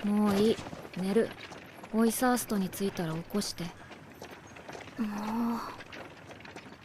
もういい。寝る。オイサーストに着いたら起こして。もう。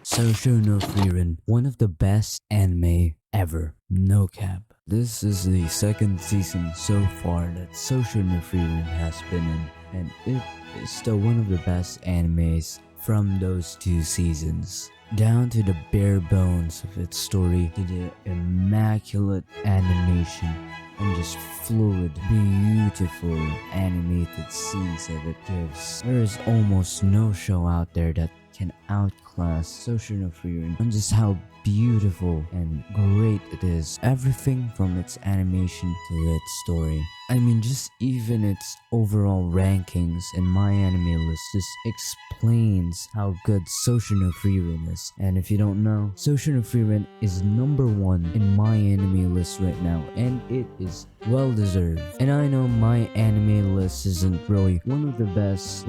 Social no Frieren, one of the best anime ever, no cap. This is the second season so far that Social no Frieren has been in, and it is still one of the best animes from those two seasons. Down to the bare bones of its story, to the immaculate animation, and just fluid, beautiful animated scenes that it gives. There is almost no show out there that can outclass Social no Frieren on just how beautiful and great it is. Everything from its animation to its story. I mean, just even its overall rankings in my anime list just explains how good Social no Frieren is. And if you don't know, Social no Frieren is number 1 in my anime list right now, and it is well deserved. And I know my anime list isn't really one of the best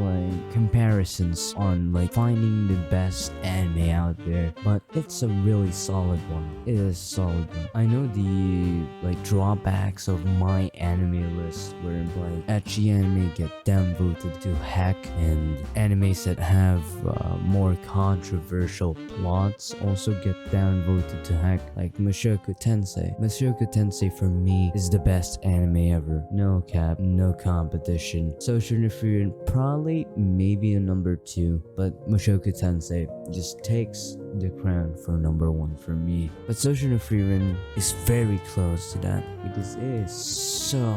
comparisons on finding the best anime out there, but it's a really solid one. It is a solid one. I know the drawbacks of my anime list where ecchi anime get downvoted to heck, and animes that have more controversial plots also get downvoted to heck, like Mushoku Tensei. Mushoku Tensei for me is the best anime ever. No cap, no competition. Social no Frieren probably maybe a number 2, but Mushoku Tensei just takes the crown for number 1 for me. But Social no Frieren is very close to that because it is so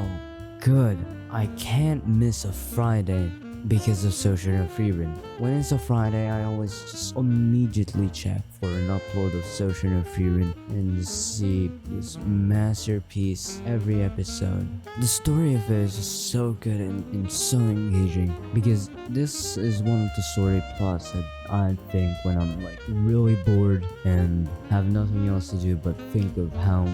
good. I can't miss a Friday because of Social no Frieren. When it's a Friday, I always just immediately check for an upload of Social no Frieren and see this masterpiece every episode. The story of it is just so good and so engaging because this is one of the story plots that I think when I'm really bored and have nothing else to do but think of how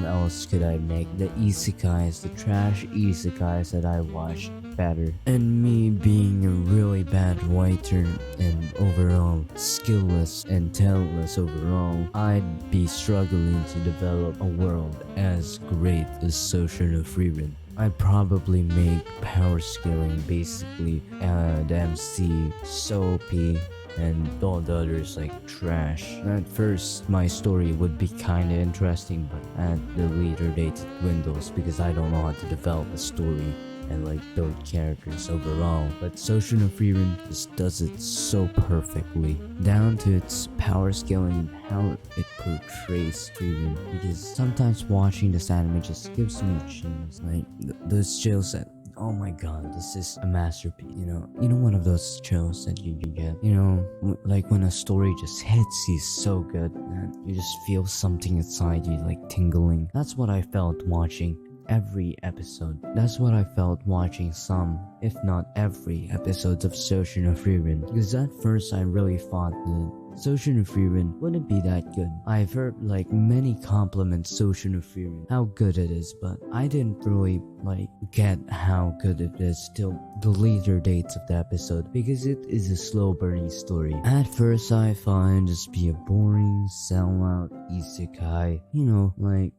else could I make the isekais, the trash isekais that I watched better. And me being a really bad writer and overall skillless and talentless overall, I'd be struggling to develop a world as great as Social no Frieren. I'd probably make power scaling basically the MC so OP and all the others trash. At first my story would be kinda interesting, but at the later date it dwindles because I don't know how to develop a story and build characters overall. But Social no Frieren just does it so perfectly, down to its power scaling and how it portrays Frieren, because sometimes watching this anime just gives me chills, those chills that, oh my god, this is a masterpiece. You know one of those chills that you get, when a story just hits you so good and you just feel something inside you tingling. That's what I felt watching every episode. That's what I felt watching some, if not every, episodes of Social no Frieren, because at first I really thought that Social no Frieren wouldn't be that good. I've heard many compliments Social no Frieren, how good it is, but I didn't really get how good it is till the later dates of the episode, because it is a slow burning story. At first I thought it'd just be a boring sellout isekai,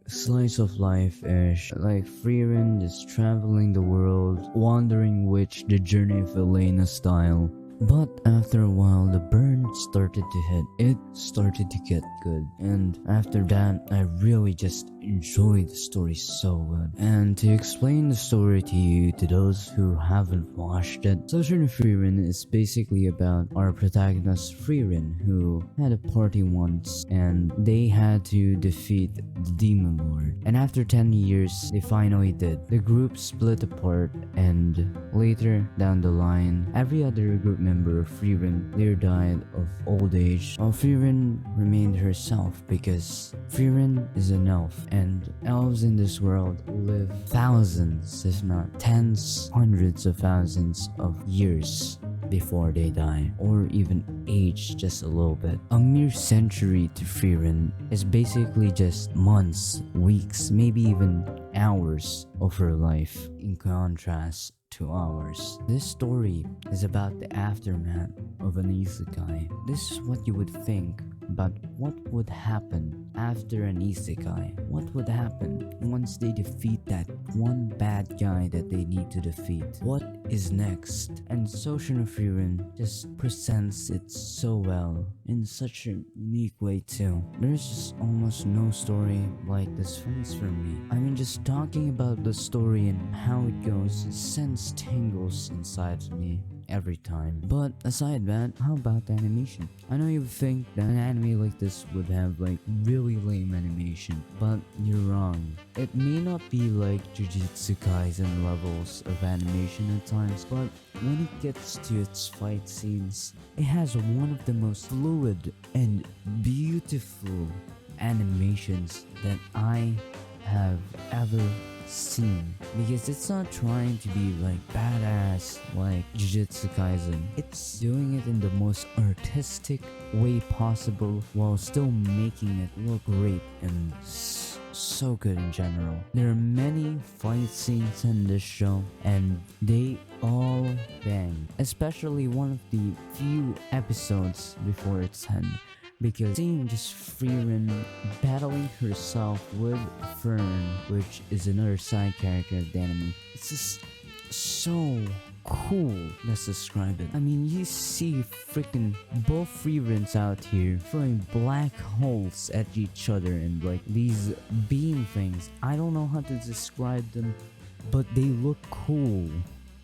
slice of life-ish, Frieren just traveling the world, wandering witch, the journey of Elena style. But after a while, the burn started to hit. It started to get good. And after that, I really just enjoyed the story so good. And to explain the story to you, to those who haven't watched it, Social no Frieren is basically about our protagonist Frieren, who had a party once and they had to defeat the Demon Lord. And after 10 years, they finally did. The group split apart, and later down the line, every other group member of Frieren later died of old age, while Frieren remained herself, because Frieren is an elf, and elves in this world live thousands, if not tens, hundreds of thousands of years before they die, or even age just a little bit. A mere century to Frieren is basically just months, weeks, maybe even hours of her life, in contrast to ours. This story is about the aftermath of an isekai. This is what you would think about what would happen after an isekai. What would happen once they defeat that one bad guy that they need to defeat? What is next? And Social no Frieren just presents it so well in such a unique way too. There's just almost no story like this face for me. I mean, just talking about the story and how it goes sends tingles inside me every time. But aside that, how about the animation? I know you think that an anime like this would have like really lame animation, but you're wrong. It may not be like Jujutsu Kaisen levels of animation at times, but when it gets to its fight scenes, it has one of the most fluid and beautiful animations that I have ever seen, because it's not trying to be like badass like Jujutsu Kaisen. It's doing it in the most artistic way possible while still making it look great and so good in general. There are many fight scenes in this show and they all bang, especially one of the few episodes before its end, because seeing just Frieren battling herself with Fern, which is another side character of the anime, it's just so cool. Let's describe it. I mean, you see freaking both Frierens out here throwing black holes at each other and like these beam things. I don't know how to describe them, but they look cool.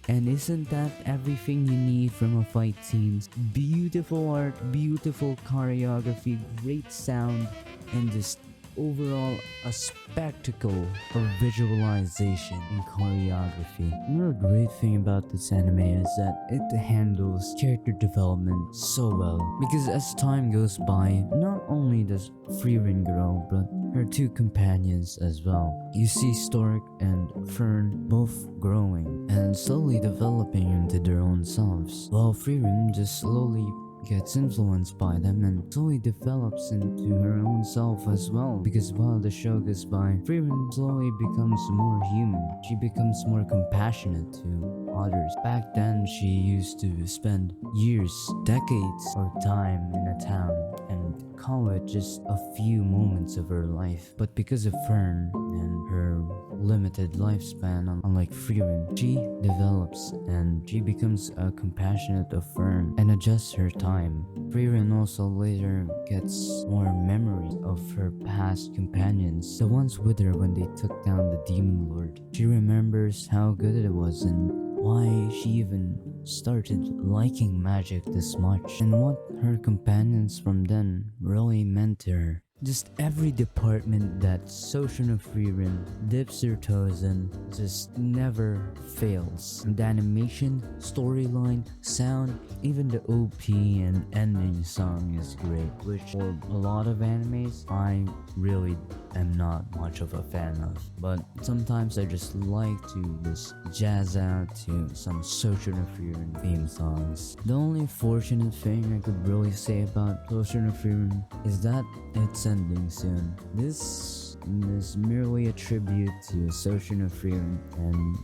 And isn't that everything you need from a fight scene? Beautiful art, beautiful choreography, great sound, and just overall a spectacle of visualization and choreography. Another great thing about this anime is that it handles character development so well, because as time goes by, not only does Frieren grow, but her two companions as well. You see Stork and Fern both growing and slowly developing into their own selves, while Frieren just slowly gets influenced by them and slowly develops into her own self as well, because while the show goes by, Frieren slowly becomes more human. She becomes more compassionate to others. Back then, she used to spend years, decades of time in a town and call it just a few moments of her life. But because of Fern and her limited lifespan, unlike Frieren, she develops and she becomes a compassionate of Fern and adjusts her time. Frieren also later gets more memories of her past companions, the ones with her when they took down the Demon Lord. She remembers how good it was and why she even started liking magic this much, and what her companions from then really meant to her. Just every department that Social no Frieren dips her toes in just never fails. The animation, storyline, sound, even the OP and ending song is great, which for a lot of animes I really am not much of a fan of. But sometimes I just like to just jazz out to some Social no Frieren theme songs. The only fortunate thing I could really say about Social no Frieren is that it's ending soon. This is merely a tribute to Social no Frieren and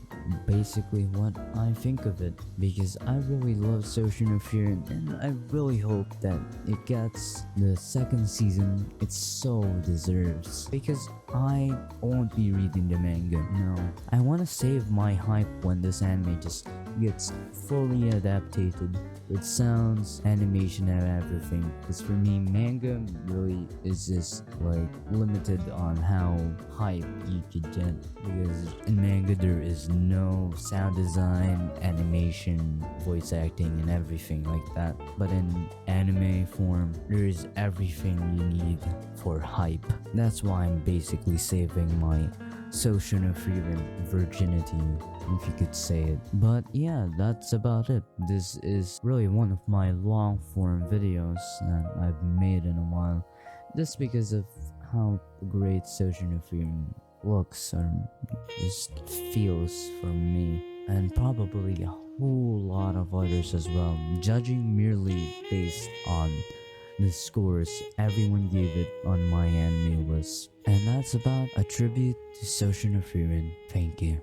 basically what I think of it, because I really love Social no Frieren and I really hope that it gets the second season it so deserves, because I won't be reading the manga. No, I want to save my hype when this anime just gets fully adapted with sounds, animation, and everything. Because for me, manga really is just like limited on how hype you could get, because in manga there is no sound design, animation, voice acting, and everything like that. But in anime form, there is everything you need for hype. That's why I'm basically saving my Social no Frieren virginity, if you could say it. But yeah, that's about it. This is really one of my long form videos that I've made in a while, just because of how great Social no Frieren looks or just feels for me, and probably a whole lot of others as well, judging merely based on the scores everyone gave it on my anime list. And that's about a tribute to Social no Frieren. Thank you.